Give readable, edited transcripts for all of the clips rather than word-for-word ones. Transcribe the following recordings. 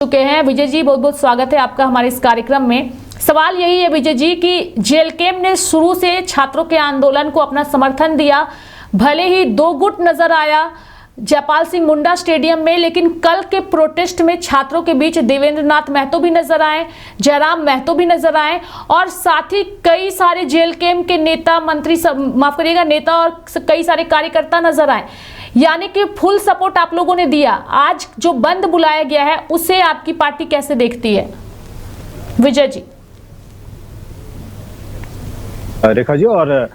चुके हैं। विजय जी, बहुत बहुत स्वागत है आपका हमारे इस कार्यक्रम में। सवाल यही है विजय जी कि जेएलके ने शुरू से छात्रों के आंदोलन को अपना समर्थन दिया, भले ही दो गुट नजर आया जयपाल सिंह मुंडा स्टेडियम में, लेकिन कल के प्रोटेस्ट में छात्रों के बीच देवेंद्र नाथ महतो भी नजर आए, जयराम महतो भी नजर आए और साथ ही कई सारे जेएलके के नेता, मंत्री, माफ करिएगा, नेता और कई सारे कार्यकर्ता नजर आए। यानी कि फुल सपोर्ट आप लोगों ने दिया। आज जो बंद बुलाया गया है उसे आपकी पार्टी कैसे देखती है विजय जी? रेखा जी, और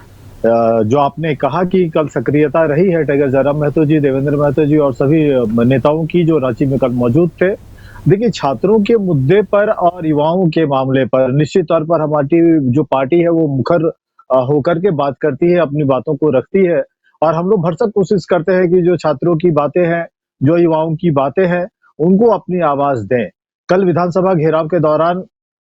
जो आपने कहा कि कल सक्रियता रही है टाइगर जयराम महतो जी, देवेंद्र महतो जी और सभी नेताओं की जो रांची में कल मौजूद थे। देखिए, छात्रों के मुद्दे पर और युवाओं के मामले पर निश्चित तौर पर हमारी जो पार्टी है वो मुखर होकर के बात करती है, अपनी बातों को रखती है और हम लोग भरसक कोशिश करते हैं कि जो छात्रों की बातें हैं, जो युवाओं की बातें हैं, उनको अपनी आवाज दें। कल विधानसभा घेराव के दौरान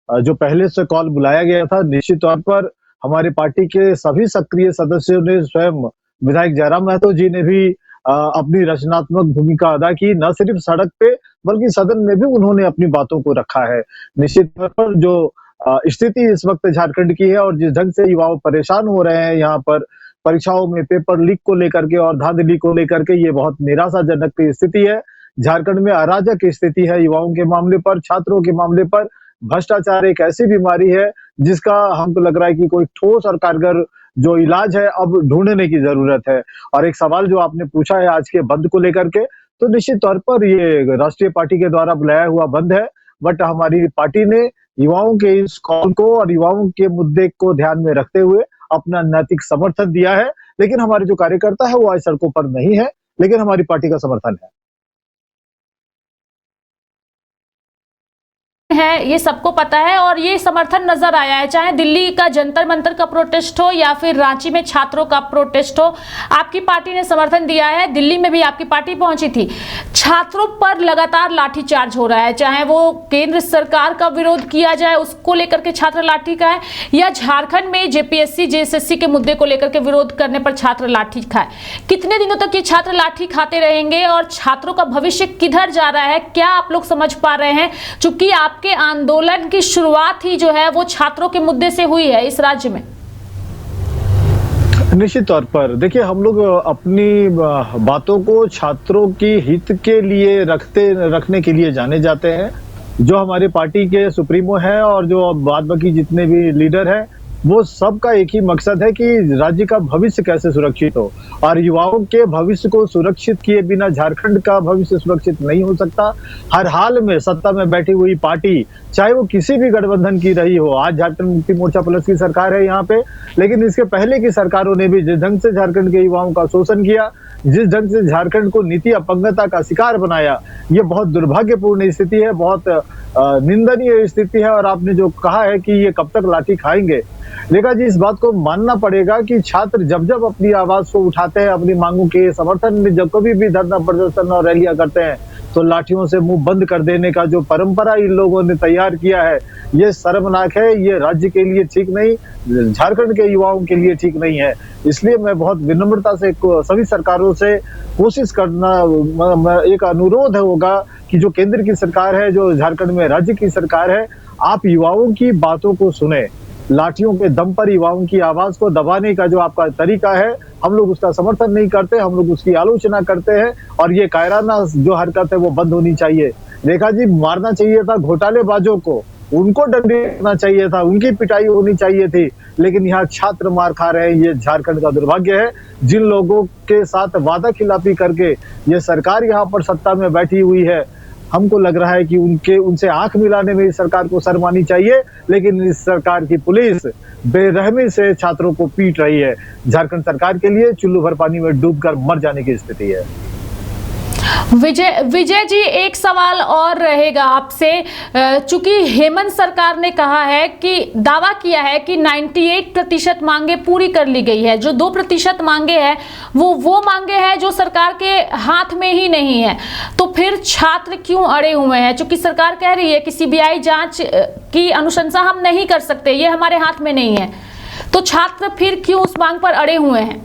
जो पहले से कॉल बुलाया गया था, निश्चित तौर पर हमारी पार्टी के सभी सक्रिय सदस्यों ने, स्वयं विधायक जयराम महतो जी ने भी अपनी रचनात्मक भूमिका अदा की। न सिर्फ सड़क पे बल्कि सदन में भी उन्होंने अपनी बातों को रखा है। निश्चित तौर पर जो स्थिति इस वक्त झारखंड की है और जिस ढंग से युवा परेशान हो रहे हैं यहाँ पर परीक्षाओं में पेपर लीक को लेकर के और धांधली को लेकर के, ये बहुत निराशाजनक स्थिति है। झारखंड में अराजक स्थिति है युवाओं के मामले पर, छात्रों के मामले पर। भ्रष्टाचार एक ऐसी बीमारी है जिसका हमको लग रहा है कि कोई ठोस और कारगर जो इलाज है अब ढूंढने की जरूरत है। और एक सवाल जो आपने पूछा है आज के बंद को लेकर के, तो निश्चित तौर पर ये राष्ट्रीय पार्टी के द्वारा बुलाया हुआ बंद है, बट हमारी पार्टी ने युवाओं के इस कॉल को और युवाओं के मुद्दे को ध्यान में रखते हुए अपना नैतिक समर्थन दिया है। लेकिन हमारे जो कार्यकर्ता है वो आज सड़कों पर नहीं है, लेकिन हमारी पार्टी का समर्थन है। ये सबको पता है और ये समर्थन नजर आया है, चाहे दिल्ली का जंतर मंतर का प्रोटेस्ट हो या फिर रांची में छात्रों का प्रोटेस्ट हो, आपकी पार्टी ने समर्थन दिया है। दिल्ली में भी आपकी पार्टी पहुंची थी। छात्रों पर लगातार लाठीचार्ज हो रहा है, चाहे वो केंद्र सरकार का विरोध किया जाए उसको लेकर के छात्र लाठी का है, या झारखंड में जेपीएससी जेएसएससी के मुद्दे को लेकर के विरोध करने पर छात्र लाठी खाए। कितने दिनों तक ये छात्र लाठी खाते रहेंगे और छात्रों का भविष्य किधर जा रहा है, क्या आप लोग समझ पा रहे हैं? चूंकि आपके आंदोलन की शुरुआत ही जो है वो छात्रों के मुद्दे से हुई है इस राज्य में। निश्चित तौर पर देखिए, हम लोग अपनी बातों को छात्रों की हित के लिए रखने के लिए जाने जाते हैं। जो हमारी पार्टी के सुप्रीमो है और जो बाद बाकी जितने भी लीडर हैं, वो सबका एक ही मकसद है कि राज्य का भविष्य कैसे सुरक्षित हो, और युवाओं के भविष्य को सुरक्षित किए बिना झारखंड का भविष्य सुरक्षित नहीं हो सकता। हर हाल में सत्ता में बैठी हुई पार्टी, चाहे वो किसी भी गठबंधन की रही हो, आज झारखंड मुक्ति मोर्चा प्लस की सरकार है यहाँ पे, लेकिन इसके पहले की सरकारों ने भी जिस ढंग से झारखंड के युवाओं का शोषण किया, जिस ढंग से झारखंड को नीति अपंगता का शिकार बनाया, ये बहुत दुर्भाग्यपूर्ण स्थिति है, बहुत निंदनीय स्थिति है। और आपने जो कहा है कि ये कब तक लाठी खाएंगे, रेखा जी, इस बात को मानना पड़ेगा कि छात्र जब जब अपनी आवाज को उठाते हैं, अपनी मांगों के समर्थन में जब कभी भी धरना प्रदर्शन और रैलियां करते हैं, तो लाठियों से मुंह बंद कर देने का जो परंपरा इन लोगों ने तैयार किया है, ये शर्मनाक है। ये राज्य के लिए ठीक नहीं, झारखंड के युवाओं के लिए ठीक नहीं है। इसलिए मैं बहुत विनम्रता से सभी सरकारों से कोशिश करना, एक अनुरोध होगा कि जो केंद्र की सरकार है, जो झारखंड में राज्य की सरकार है, आप युवाओं की बातों को सुने। लाठियों के दम पर युवाओं की आवाज को दबाने का जो आपका तरीका है, हम लोग उसका समर्थन नहीं करते, हम लोग उसकी आलोचना करते हैं। और ये कायराना जो हरकत है वो बंद होनी चाहिए। रेखा जी, मारना चाहिए था घोटालेबाजों को, उनको दंडित चाहिए था, उनकी पिटाई होनी चाहिए थी, लेकिन यहाँ छात्र मार खा रहे हैं। ये झारखंड का दुर्भाग्य है। जिन लोगों के साथ वादा खिलाफी करके ये सरकार यहाँ पर सत्ता में बैठी हुई है, हमको लग रहा है कि उनसे आंख मिलाने में इस सरकार को शर्म आनी चाहिए, लेकिन इस सरकार की पुलिस बेरहमी से छात्रों को पीट रही है। झारखंड सरकार के लिए चुल्लू भर पानी में डूबकर मर जाने की स्थिति है। विजय जी, एक सवाल और रहेगा आपसे। चूंकि हेमंत सरकार ने कहा है कि दावा किया है कि 98% मांगे पूरी कर ली गई है, जो 2% मांगे हैं वो मांगे हैं जो सरकार के हाथ में ही नहीं है, तो फिर छात्र क्यों अड़े हुए हैं? चूंकि सरकार कह रही है कि सीबीआई जांच की अनुशंसा हम नहीं कर सकते, ये हमारे हाथ में नहीं है, तो छात्र फिर क्यों उस मांग पर अड़े हुए हैं?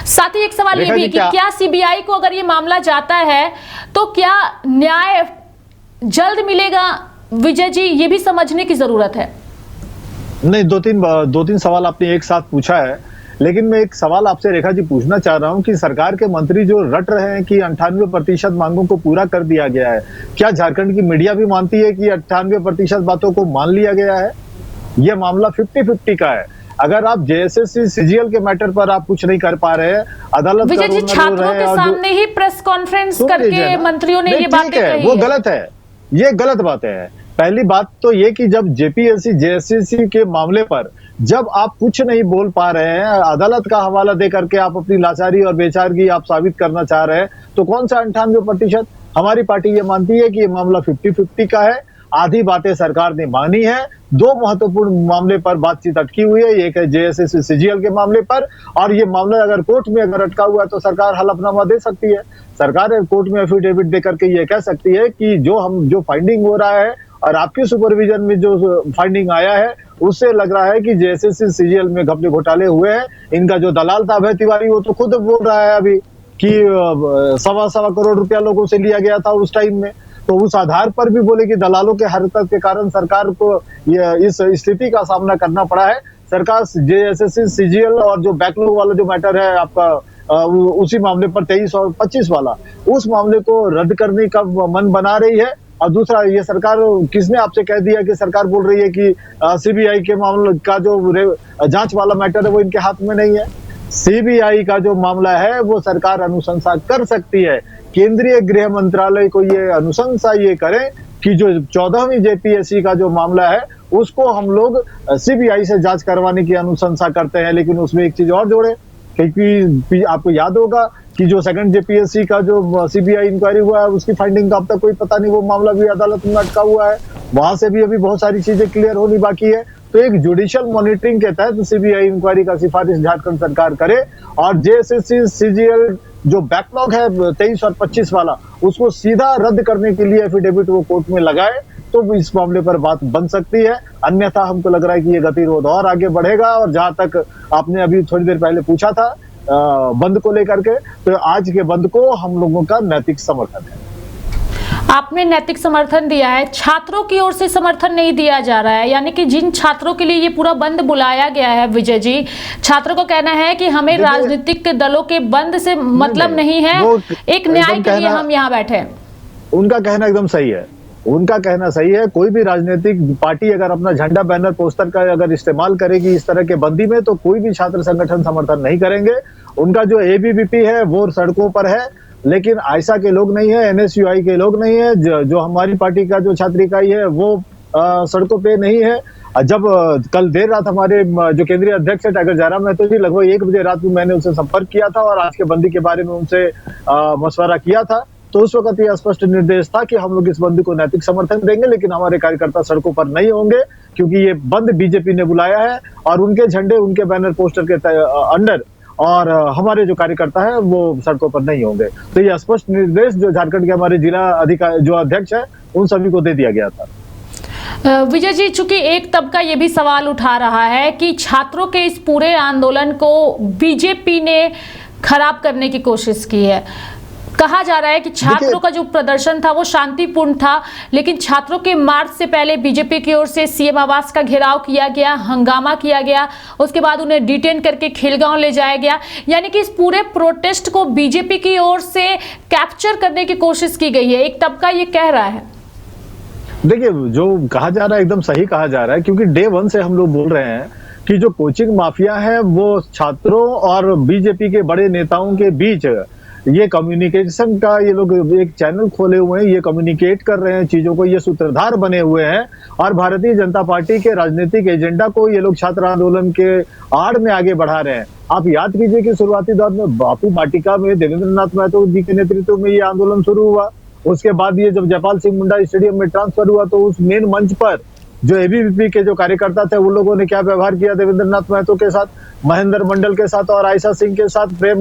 साथ ही एक सवाल ये भी कि क्या सीबीआई को अगर ये मामला जाता है तो क्या न्याय जल्द मिलेगा विजय जी, ये भी समझने की जरूरत है। नहीं, दो तीन सवाल आपने एक साथ पूछा है, लेकिन मैं एक सवाल आपसे रेखा जी पूछना चाह रहा हूं कि सरकार के मंत्री जो रट रहे हैं कि 98% मांगों को पूरा कर दिया गया है, क्या झारखंड की मीडिया भी मानती है कि 98% बातों को मान लिया गया है? यह मामला 50-50 का है। अगर आप जेएसएससी सीजीएल के मैटर पर आप कुछ नहीं कर पा रहे हैं, अदालत विजय जी, छात्रों के सामने ही प्रेस कॉन्फ्रेंस करके मंत्रियों ने ये बातें कही, वो गलत है, ये गलत बातें हैं। पहली बात तो ये कि जब जेपीएससी जेएसएससी के मामले पर जब आप कुछ नहीं बोल पा रहे हैं, अदालत का हवाला दे करके आप अपनी लाचारी और बेचारगी आप साबित करना चाह रहे हैं, तो कौन सा 98%? हमारी पार्टी ये मानती है कि ये मामला 50-50 का है। आधी बातें सरकार ने मानी है, दो महत्वपूर्ण मामले पर बातचीत अटकी हुई है, एक है जेएसएससी सीजीएल के मामले पर, और ये मामला अगर कोर्ट में अगर अटका हुआ है तो सरकार हलफनामा दे सकती है। सरकार कोर्ट में एफिडेविट दे करके ये कह सकती है कि जो फाइंडिंग हो रहा है और आपके सुपरविजन में जो फाइंडिंग आया है, उससे लग रहा है कि जेएसएससी सीजीएल में घपले घोटाले हुए हैं। इनका जो दलाल था अभय तिवारी, वो तो खुद बोल रहा है अभी कि 1.25 करोड़ रुपया लोगों से लिया गया था उस टाइम में। तो उस आधार पर भी बोले कि दलालों के हरकत के कारण सरकार को इस स्थिति का सामना करना पड़ा है। सरकार जेएसएससी सीजीएल और जो बैकलॉग वाला जो मैटर है आपका, उसी मामले पर 23 और 25 वाला, उस मामले को रद्द करने का मन बना रही है। और दूसरा, ये सरकार, किसने आपसे कह दिया कि सरकार बोल रही है कि सीबीआई के मामले का जो जांच वाला मैटर है वो इनके हाथ में नहीं है। सीबीआई का जो मामला है वो सरकार अनुशंसा कर सकती है। केंद्रीय गृह मंत्रालय को ये अनुशंसा ये करें कि जो 14वीं जेपीएससी का जो मामला है उसको हम लोग सीबीआई से जांच करवाने की अनुशंसा करते हैं। लेकिन उसमें एक चीज और जोड़े, क्योंकि आपको याद होगा कि जो सेकंड जेपीएससी का जो सीबीआई इंक्वायरी हुआ है उसकी फाइंडिंग का अब तक कोई पता नहीं, वो मामला भी अदालत में अटका हुआ है, वहां से भी अभी बहुत सारी चीजें क्लियर होनी बाकी है। तो एक जुडिशियल मॉनिटरिंग के तहत सीबीआई इंक्वायरी का सिफारिश झारखंड सरकार करे और जेएसएससी सीजीएल जो बैकलॉग है 23 और 25 वाला, उसको सीधा रद्द करने के लिए एफिडेविट वो कोर्ट में लगाए तो इस मामले पर बात बन सकती है। अन्यथा हमको लग रहा है कि ये गतिरोध और आगे बढ़ेगा। और जहां तक आपने अभी थोड़ी देर पहले पूछा था बंद को लेकर के, तो आज के बंद को हम लोगों का नैतिक समर्थन है। आपने नैतिक समर्थन दिया है, छात्रों की ओर से समर्थन नहीं दिया जा रहा है, यानी कि जिन छात्रों के लिए ये पूरा बंद बुलाया गया है विजय जी, छात्रों को कहना है कि हमें राजनीतिक दलों के बंद से मतलब नहीं है, एक न्याय के लिए हम यहाँ बैठे हैं। उनका कहना एकदम सही है, उनका कहना सही है। कोई भी राजनीतिक पार्टी अगर अपना झंडा बैनर पोस्टर का अगर इस्तेमाल करेगी इस तरह के बंदी में, तो कोई भी छात्र संगठन समर्थन नहीं करेंगे। उनका जो एबीवीपी है वो सड़कों पर है, लेकिन आयसा के लोग नहीं है, एनएसयूआई के लोग नहीं है, जो हमारी पार्टी का जो छात्र इकाई है वो सड़कों पे नहीं है। जब कल देर रात हमारे जो केंद्रीय अध्यक्ष है टाइगर जयराम महतो जी, लगभग 1 बजे रात में मैंने उनसे संपर्क किया था और आज के बंदी के बारे में उनसे मशवरा किया था। तो उस वक्त यह स्पष्ट निर्देश था कि हम लोग इस बंद को नैतिक समर्थन देंगे, लेकिन हमारे कार्यकर्ता सड़कों पर नहीं होंगे, क्योंकि ये बंद बीजेपी ने बुलाया है और उनके झंडे, उनके बैनर पोस्टर के अंडर, और हमारे जो कार्यकर्ता है वो सड़कों पर नहीं होंगे। तो ये स्पष्ट निर्देश जो झारखंड के हमारे जिला अधिकारी जो अध्यक्ष है उन सभी को दे दिया गया था। विजय जी, चूंकि एक तबका ये भी सवाल उठा रहा है कि छात्रों के इस पूरे आंदोलन को बीजेपी ने खराब करने की कोशिश की है, कहा जा रहा है कि छात्रों का जो प्रदर्शन था वो शांतिपूर्ण था, लेकिन छात्रों के मार्च से पहले बीजेपी की ओर से सीएम आवास का घेराव किया गया, हंगामा किया गया, उसके बाद उन्हें डिटेन करके खेलगांव ले जाया गया, यानी कि इस पूरे प्रोटेस्ट को बीजेपी की ओर से कैप्चर करने की कोशिश की गई है, एक तबका ये कह रहा है। देखिए, जो कहा जा रहा है एकदम सही कहा जा रहा है, क्योंकि डे 1 से हम लोग बोल रहे हैं कि जो कोचिंग माफिया है वो छात्रों और बीजेपी के बड़े नेताओं के बीच ये कम्युनिकेशन का ये लोग एक चैनल खोले हुए हैं, ये कम्युनिकेट कर रहे हैं चीजों को, ये सूत्रधार बने हुए हैं और भारतीय जनता पार्टी के राजनीतिक एजेंडा को ये लोग छात्र आंदोलन के आड़ में आगे बढ़ा रहे हैं। आप याद कीजिए कि शुरुआती दौर में बापू वाटिका में देवेंद्र नाथ महतो जी के नेतृत्व में ये आंदोलन शुरू हुआ। उसके बाद ये जब जयपाल सिंह मुंडा स्टेडियम में ट्रांसफर हुआ तो उस मेन मंच पर जो एबीवीपी के जो कार्यकर्ता थे उन लोगों ने क्या व्यवहार किया देवेंद्र नाथ महतो के साथ, महेंद्र मंडल के साथ और आयशा सिंह के साथ, प्रेम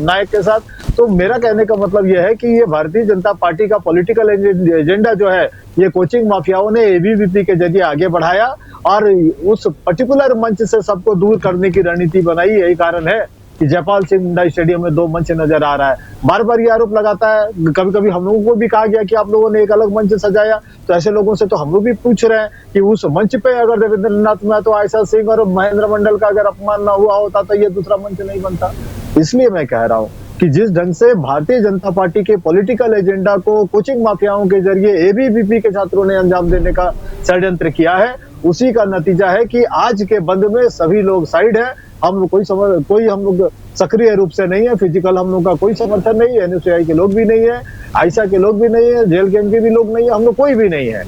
नायक के साथ। तो मेरा कहने का मतलब यह है कि ये भारतीय जनता पार्टी का पॉलिटिकल एजेंडा जो है ये कोचिंग माफियाओं ने एबीवीपी के जरिए आगे बढ़ाया और उस पर्टिकुलर मंच से सबको दूर करने की रणनीति बनाई। यही कारण है कि जयपाल सिंह मुंडा स्टेडियम में 2 मंच नजर आ रहा है। बार बार ये आरोप लगाता है। कभी कभी हम लोगों को भी कहा गया कि आप लोगों ने एक अलग मंच सजाया, तो ऐसे लोगों से तो हम लोग भी पूछ रहे हैं कि उस मंच पे अगर देवेंद्र नाथ महतो, आयशा सिंह और महेंद्र मंडल का अगर अपमान ना हुआ होता तो ये दूसरा मंच नहीं बनता। इसलिए मैं कह रहा हूँ कि जिस ढंग से भारतीय जनता पार्टी के पॉलिटिकल एजेंडा को कोचिंग माफियाओं के जरिए एबीवीपी के छात्रों ने अंजाम देने का षड्यंत्र किया है, उसी का नतीजा है कि आज के बंद में सभी लोग साइड है। हम लोग कोई हम लोग सक्रिय रूप से नहीं है, फिजिकल हम लोग का कोई समर्थन नहीं है, एनएसयूआई के लोग भी नहीं है, आयशा के लोग भी नहीं है, जेल कैंप के भी लोग नहीं है, हम लोग कोई भी नहीं है।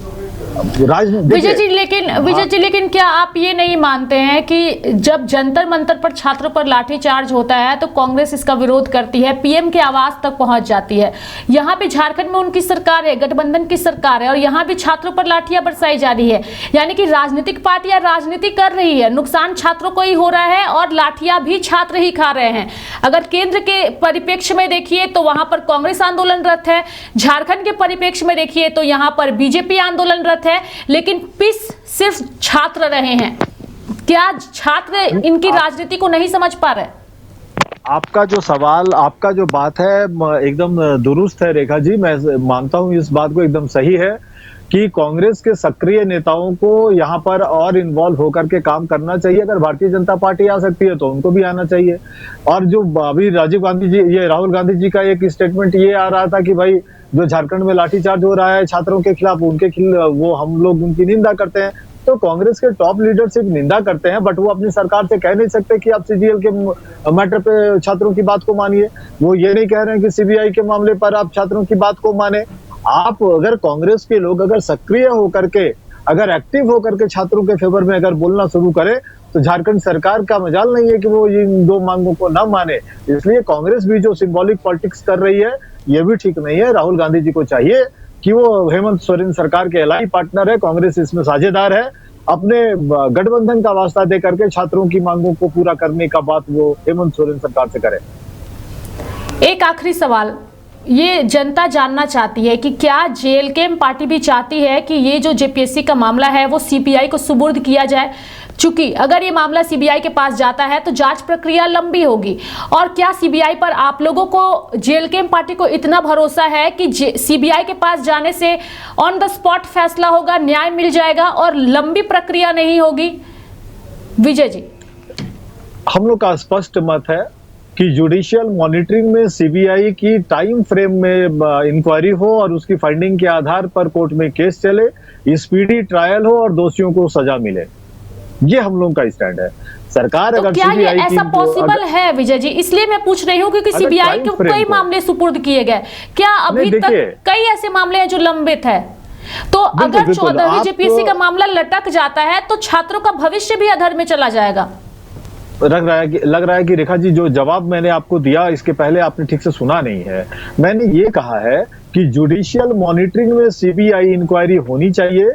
विजय जी, लेकिन क्या आप ये नहीं मानते हैं कि जब जंतर मंतर पर छात्रों पर लाठीचार्ज होता है तो कांग्रेस इसका विरोध करती है, पीएम के आवास तक पहुंच जाती है। यहाँ भी झारखंड में उनकी सरकार है, गठबंधन की सरकार है, और यहाँ भी छात्रों पर लाठियां बरसाई जा रही है। यानी कि राजनीतिक पार्टियां राजनीति कर रही है, नुकसान छात्रों को ही हो रहा है और लाठियां भी छात्र ही खा रहे हैं। अगर केंद्र के परिप्रेक्ष्य में देखिए तो वहां पर कांग्रेस आंदोलनरत है, झारखंड के परिप्रेक्ष्य में देखिए तो यहाँ पर बीजेपी आंदोलनरत है, लेकिन पीस सिर्फ छात्र रहे हैं। क्या छात्र इनकी राजनीति को नहीं समझ पा रहे? आपका जो सवाल, आपका जो बात है एकदम दुरुस्त है रेखा जी। मैं मानता हूं इस बात को एकदम सही है कि कांग्रेस के सक्रिय नेताओं को यहाँ पर और इन्वॉल्व होकर के काम करना चाहिए। अगर भारतीय जनता पार्टी आ सकती है तो उनको भी आना चाहिए। और जो अभी राजीव गांधी जी, ये राहुल गांधी जी का एक स्टेटमेंट ये आ रहा था कि भाई जो झारखंड में लाठीचार्ज हो रहा है छात्रों के खिलाफ, उनके खिलाफ वो हम लोग उनकी निंदा करते हैं। तो कांग्रेस के टॉप लीडरशिप निंदा करते हैं, बट वो अपनी सरकार से कह नहीं सकते कि आप सीजीएल के मैटर पे छात्रों की बात को मानिए। वो ये नहीं कह रहे हैं कि सीबीआई के मामले पर आप छात्रों की बात को माने। आप अगर कांग्रेस के लोग अगर सक्रिय होकर के, अगर एक्टिव होकर के छात्रों के फेवर में अगर बोलना शुरू करें तो झारखंड सरकार का मजाल नहीं है कि वो इन 2 मांगों को ना माने। इसलिए कांग्रेस भी जो सिंबॉलिक पॉलिटिक्स कर रही है ये भी ठीक नहीं है। राहुल गांधी जी को चाहिए कि वो हेमंत सोरेन सरकार के एलाई पार्टनर है, कांग्रेस इसमें साझेदार है, अपने गठबंधन का वास्ता दे करके छात्रों की मांगों को पूरा करने का बात वो हेमंत सोरेन सरकार से करे। एक आखिरी सवाल, ये जनता जानना चाहती है कि क्या जेएलके पार्टी भी चाहती है कि ये जो जेपीएससी का मामला है वो सीबीआई को सुपुर्द किया जाए? चूंकि अगर ये मामला सीबीआई के पास जाता है तो जांच प्रक्रिया लंबी होगी। और क्या सीबीआई पर आप लोगों को, जेएलके पार्टी को इतना भरोसा है कि सीबीआई के पास जाने से ऑन द स्पॉट फैसला होगा, न्याय मिल जाएगा और लंबी प्रक्रिया नहीं होगी? विजय जी, हम लोग का स्पष्ट मत है कि जुडिशियल मॉनिटरिंग में सीबीआई की टाइम फ्रेम में इंक्वायरी हो और उसकी फाइंडिंग के आधार पर कोर्ट में केस चले, स्पीडी ट्रायल हो और दोषियों को सजा मिले। ये हम लोग का स्टैंड है। सरकार अगर क्या ये ऐसा पॉसिबल है विजय जी? इसलिए मैं पूछ रही हूँ क्योंकि सीबीआई के कई मामले सुपुर्द किए गए, क्या अभी तक कई ऐसे मामले हैं जो लंबित है? तो अगर 14वीं जेपीएससी का मामला लटक जाता है तो छात्रों का भविष्य भी अधर में चला जाएगा। लग रहा है कि रेखा जी जो जवाब मैंने आपको दिया इसके पहले आपने ठीक से सुना नहीं है। मैंने ये कहा है कि जुडिशियल मॉनिटरिंग में सीबीआई इंक्वायरी होनी चाहिए,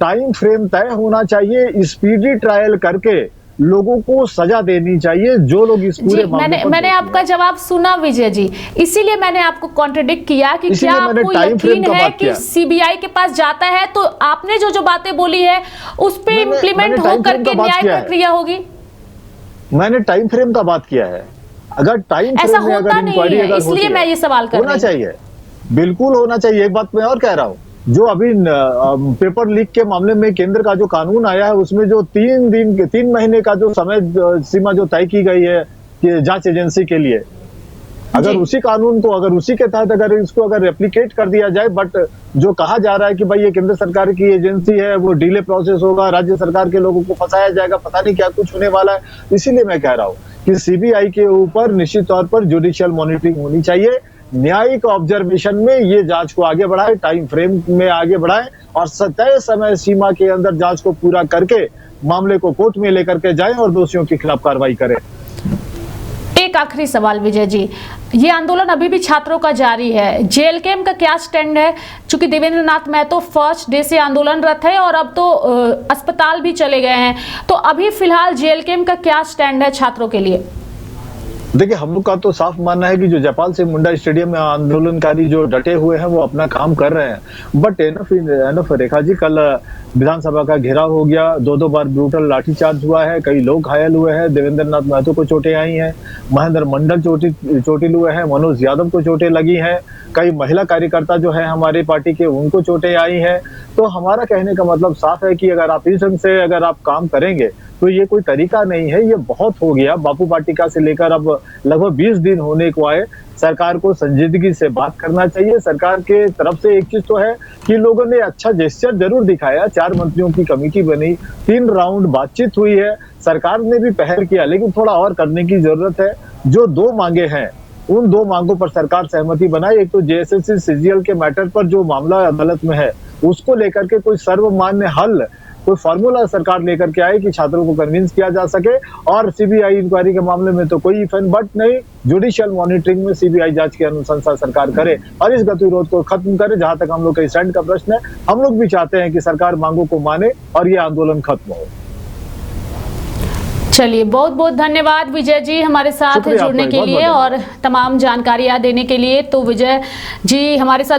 टाइम फ्रेम तय होना चाहिए, स्पीडी ट्रायल करके लोगों को सजा देनी चाहिए जो लोग इस पूरे मैंने आपका जवाब सुना विजय जी, इसीलिए मैंने आपको कॉन्ट्रडिक्ट किया कि क्या आपको यकीन है कि सीबीआई के पास जाता है तो आपने जो बातें बोली है उस पर इम्प्लीमेंट होकर के न्याय प्रक्रिया होगी? मैंने टाइम फ्रेम का बात किया है। अगर टाइम फ्रेम में अगर इंक्वायरी अगर इसलिए मैं ये सवाल कर रही हूं। होना चाहिए, बिल्कुल होना चाहिए। एक बात मैं और कह रहा हूं, जो अभी पेपर लीक के मामले में केंद्र का जो कानून आया है उसमें जो 3 महीने का जो समय सीमा जो तय की गई है कि जांच एजेंसी के लिए, अगर उसी कानून को अगर उसी के तहत अगर इसको अगर रेप्लिकेट कर दिया जाए, बट जो कहा जा रहा है कि भाई ये केंद्र सरकार की एजेंसी है, वो डिले प्रोसेस होगा, राज्य सरकार के लोगों को फंसाया जाएगा, पता नहीं क्या कुछ होने वाला है। इसीलिए मैं कह रहा हूँ कि सीबीआई के ऊपर निश्चित तौर पर जुडिशियल मॉनिटरिंग होनी चाहिए, न्यायिक ऑब्जर्वेशन में ये जांच को आगे बढ़ाए, टाइम फ्रेम में आगे बढ़ाए और तय समय सीमा के अंदर जांच को पूरा करके मामले को कोर्ट में लेकर के जाएं और दोषियों के खिलाफ कार्रवाई करें। एक आखिरी सवाल विजय जी, ये आंदोलन अभी भी छात्रों का जारी है, जेएलके का क्या स्टैंड है? चूंकि देवेंद्र नाथ महतो फर्स्ट डे से आंदोलनरत है और अब तो अस्पताल भी चले गए हैं, तो अभी फिलहाल जेएलके का क्या स्टैंड है छात्रों के लिए? देखिए, हम लोग का तो साफ मानना है कि जो जयपाल सिंह मुंडा स्टेडियम में आंदोलनकारी जो डटे हुए हैं वो अपना काम कर रहे हैं। बट एनफ रेखा जी, कल विधानसभा का घेराव हो गया, 2-2 बार ब्रूटल लाठीचार्ज हुआ है, कई लोग घायल हुए हैं, देवेंद्र नाथ महतो को चोटें आई हैं, महेंद्र मंडल चोटिल हुए हैं, मनोज यादव को चोटें लगी हैं, कई महिला कार्यकर्ता जो है हमारे पार्टी के उनको चोटें आई हैं। तो हमारा कहने का मतलब साफ है कि अगर आप इस ढंग से अगर आप काम करेंगे तो ये कोई तरीका नहीं है, ये बहुत हो गया। बापू वाटिका से लेकर अब लगभग 20 दिन होने को आए। सरकार को संजीदगी से बात करना चाहिए। सरकार के तरफ से एक चीज तो है कि लोगों ने अच्छा जेस्चर जरूर दिखाया, 4 मंत्रियों की कमेटी बनी, 3 राउंड बातचीत हुई है, सरकार ने भी पहल किया, लेकिन थोड़ा और करने की जरूरत है। जो 2 मांगे हैं उन 2 मांगों पर सरकार सहमति बनाए। एक तो जेएसएससी सीजीएल के मैटर पर जो मामला अदालत में है उसको लेकर के कोई सर्वमान्य हल, कोई फार्मूला सरकार लेकर के आए कि छात्रों को कन्विंस किया जा सके। और सीबीआई इंक्वायरी के मामले में तो कोई इफ एंड बट नहीं, जुडिशियल मॉनिटरिंग में सीबीआई जांच की अनुशंसा सरकार करे और इस गतिरोध को खत्म करे। जहां तक हम लोग के स्टैंड का प्रश्न है, हम लोग भी चाहते हैं कि सरकार मांगों को माने और ये आंदोलन खत्म हो। चलिए, बहुत बहुत धन्यवाद विजय जी हमारे साथ जुड़ने के लिए और तमाम जानकारियां देने के लिए। तो विजय जी हमारे साथ